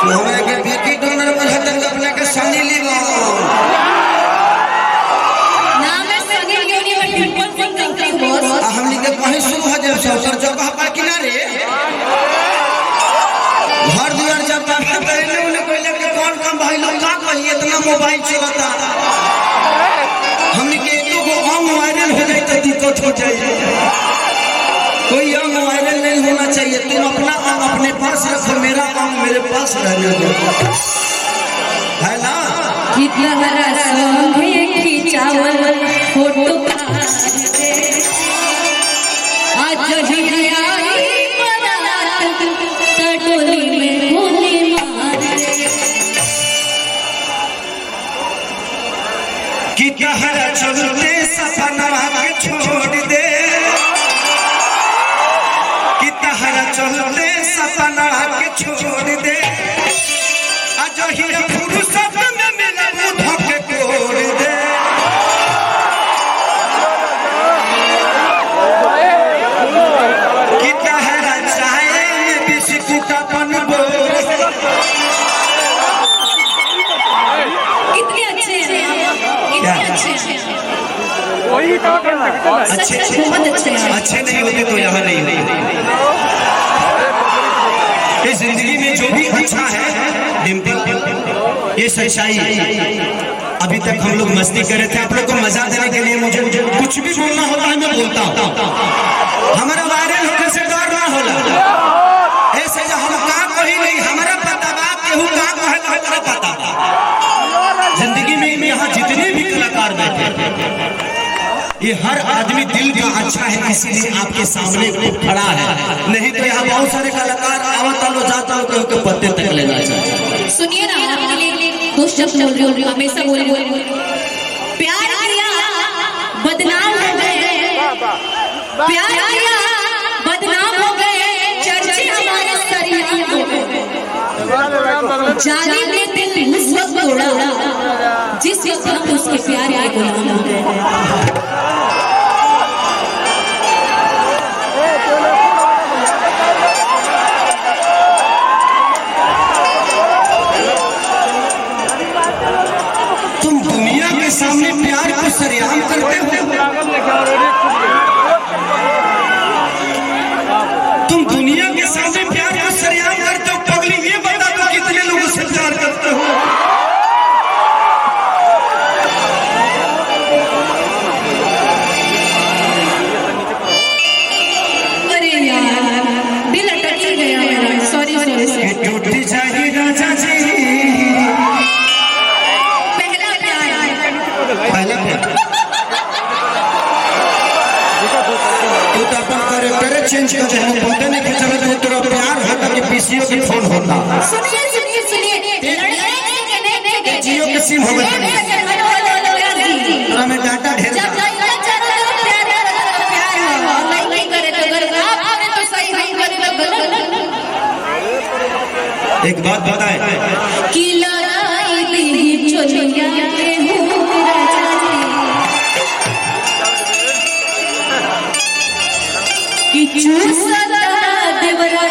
हमें के बेटी डोनर बुझत अपने के सनी लीवा नाम है सनी लीवा डिंपल सिंह का बॉस हमनी के कहीं शुरू हो जाए सर जगह पर किनारे घर दुआर जब बात पहले उन्हें कहले के कौन काम भाई लोग का कहिए इतना मोबाइल चलाता हमनी के एक को अंग वायरल हो जाए तो दिक्कत हो जाए कोई अंग वायरल नहीं होना चाहिए तुम अपना अंग अपने पास रखो मेरा अंग मेरे पास रहने दो है ना कितना हरा संगे खिंचावल फोटो आज ही आई बारात टटोली में गोली मार कि कहरा चलते सपना के छोड़ दे कि कहरा चलते सपना के छोड़ दे आज ही फुर्सत में मिला धोखे कोड़ दे कि कहरा चाहे में बिस्कुट अपन बोल कितने अच्छे हैं कितने अच्छे हैं वही तो अच्छे बहुत अच्छे हैं अच्छे नहीं होते तो यहाँ नहीं इस जिंदगी में जो भी अच्छा है डिम्पल ये सच्चाई अभी तक हम लोग मस्ती कर रहे थे आप लोग को मजा देने के लिए मुझे कुछ भी बोलना होता है मैं बोलता हूँ हमारा वायरल होने से डर ना होला ऐसे जो हम का कही नहीं हमारा पता बात केहू का कहे हमारा पता जिंदगी में यहाँ जितने भी कलाकार बैठे ये हर आदमी दिल का अच्छा है इसीलिए आपके सामने खड़ा है नहीं तो यहाँ बहुत सारे कलाकार आवता लो जाता लो के पत्ते तक लेना चाहिए सुनिए ना आपके लिए कुछ शब्द बोल रही हूँ हमेशा बोल रही हूँ प्यार किया बदनाम हो गए प्यार किया बदनाम हो गए चर्चे हमारे सरिया हो गए जालिम ने दिल उस वक्त तोड़ा जिस वक्त हम उसके प्यार के गुलाम हो गए तुम दुनिया के सामने प्यार को सरेआम करते हो तुम दुनिया के सामने प्यार को सरेआम करते हो पगली ये बता दो कितने लोगों से प्यार करते हो अरे यार दिल अटक ही गया मेरा सॉरी सॉरी टूटी जाएगी राजा जी पहला प्यार पहला प्यार तू तो अपन कैरेक्टर चेंज कर दे हम पता नहीं कि चला तेरा प्यार होता कि पीसीओ की फोन होता सुनिए सुनिए सुनिए लड़के जियो के सिम हो गए तोरा में डाटा ढेर जब लाइन चलो प्यार हो ऑनलाइन नहीं करे तो गलत आप करे तो सही नहीं करे तो गलत एक बात बताए कि लड़ाई दी चोलिया के हूँ राजा जी कि चूसता देवरा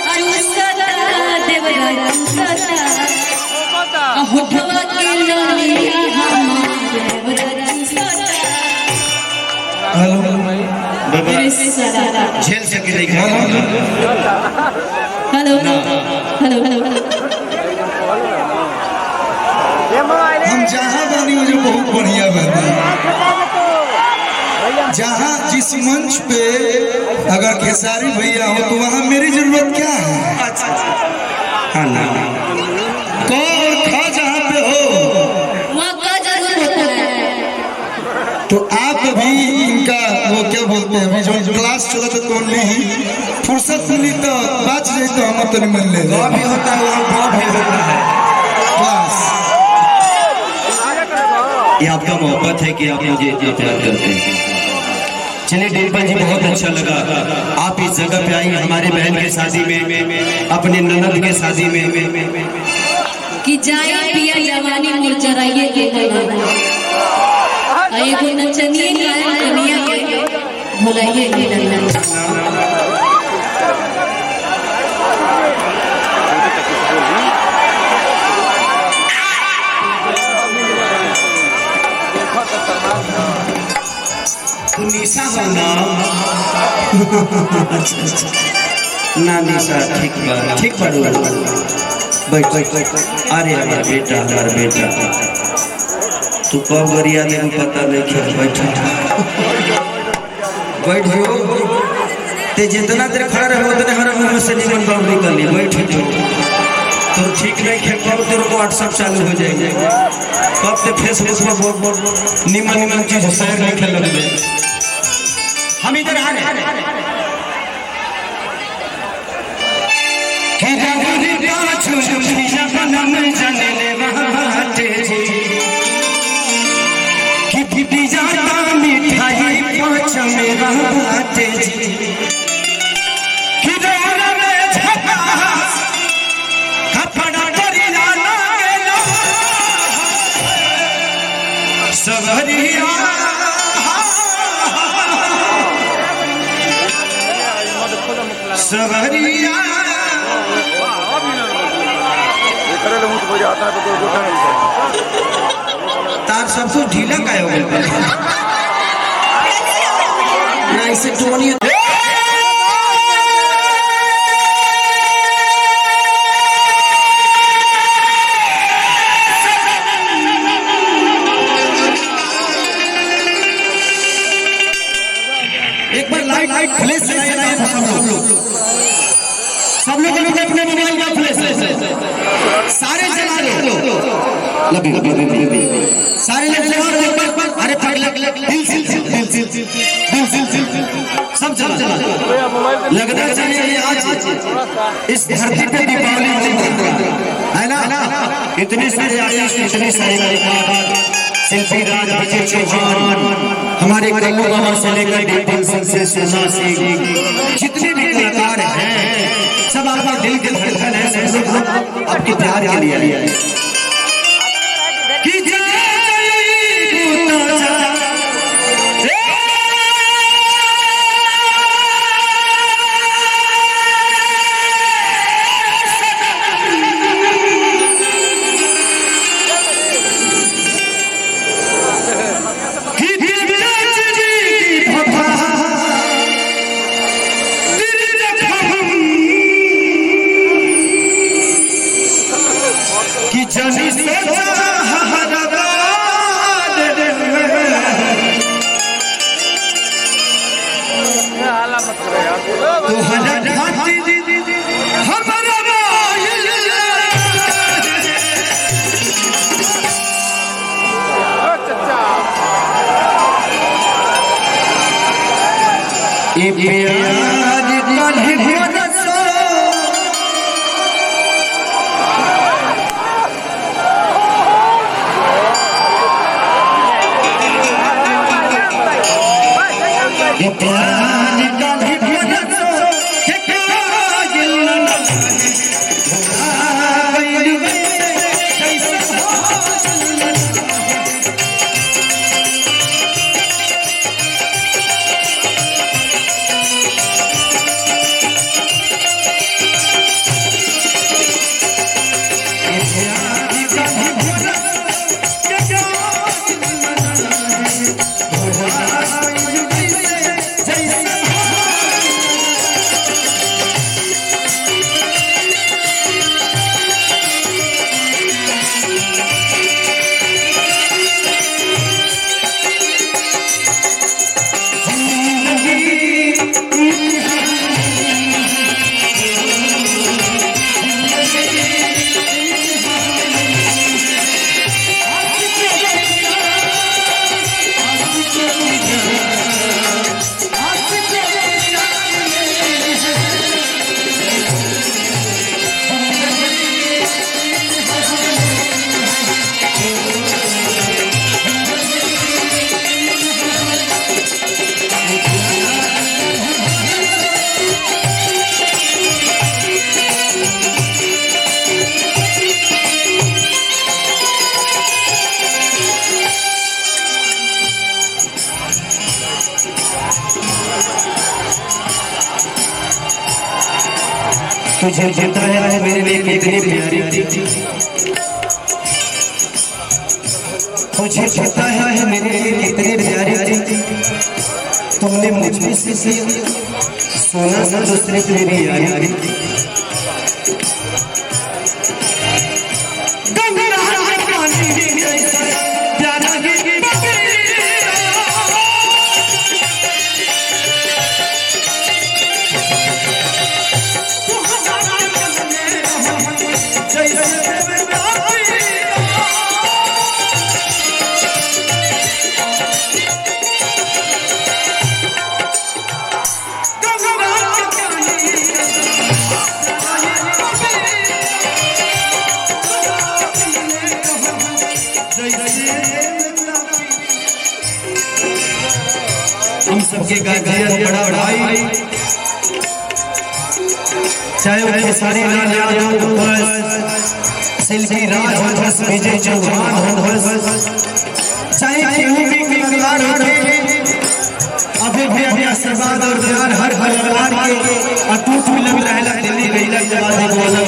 चूसता देवरा चूसता होठवा के ललिया हमारे देवरा चूसता हेलो बाबा हेलो झेल सके नहीं हेलो हेलो हेलो हम जहाँ बनी मुझे बहुत बढ़िया बनी जहाँ जिस मंच पे अगर खेसारी भैया हो तो वहाँ मेरी जरूरत क्या है अच्छा हाँ ना कौन खा जहाँ पे हो वहाँ का जरूर होता है तो आप भी इनका वो क्या बोलते हैं अभी जो क्लास चला था तो नहीं फुर्सत मिली तो बात जाए तो हम तो नहीं मिल ले भी होता है वहाँ भी होता है क्लास ये आपका मोहब्बत है कि आप मुझे इतना प्यार करते हैं चलिए डिम्पल जी बहुत अच्छा लगा आप इस जगह पे आई हमारे बहन के शादी में अपने ननद के शादी में कि जाए पिया जवानी मोर चराइए के गला एगो नचनिए गायन कनिया के भुलाइए के गला सोना नानी सा ठीक बारू बैठ अरे हमारा बेटा तू कब गरिया दे पता नहीं खेल बैठ ते जितना देर खड़ा रहे उतने हमारा मुंह से निमन बाबू निकल बैठ तो ठीक नहीं खेल पाओ तेरे को व्हाट्सएप चालू हो जाएगा कब ते फेसबुक पर बहुत निमन चीज शेयर नहीं खेल लगे हम इधर आ रहे मिठाई पाँच मेरा बाटे जी सवरिया सवरिया तार सब कुछ ढीला का हो गया ना इसे टोनी एक बार लाइट फ्लैश सब लोग अपने मोबाइल का फ्लैश सारे जला दो सारे लोग अरे सब चला लगता चाहिए आज इस धरती पे दीपावली है ना इतनी सारी आर्टिस्ट इतनी सारी शिल्पी राज विजय चौहान हमारे कल्लू बाबा से लेकर दीपक सिंह से सोना सिंह जितने भी कलाकार हैं सब आपका दिल के धड़कन है सब लोग आपके प्यार के लिए तुझे बताया है मेरे लिए कितनी प्यारी थी तुझे बताया है मेरे लिए कितनी प्यारी थी तुमने मुझे से सोना सा दूसरे की मेरी यारी हम सबके गायक बड़ा भाई चाहे वो खेसारी लाल यादव हो, शिल्पी राज हो, विजय चौहान हो, चाहे केहू भी कलाकार हो, अभी भी अभी आशीर्वाद और प्यार हर कलाकार के अटूट मिलत रहेला। दिल्ली गईला के बाद एगो अलग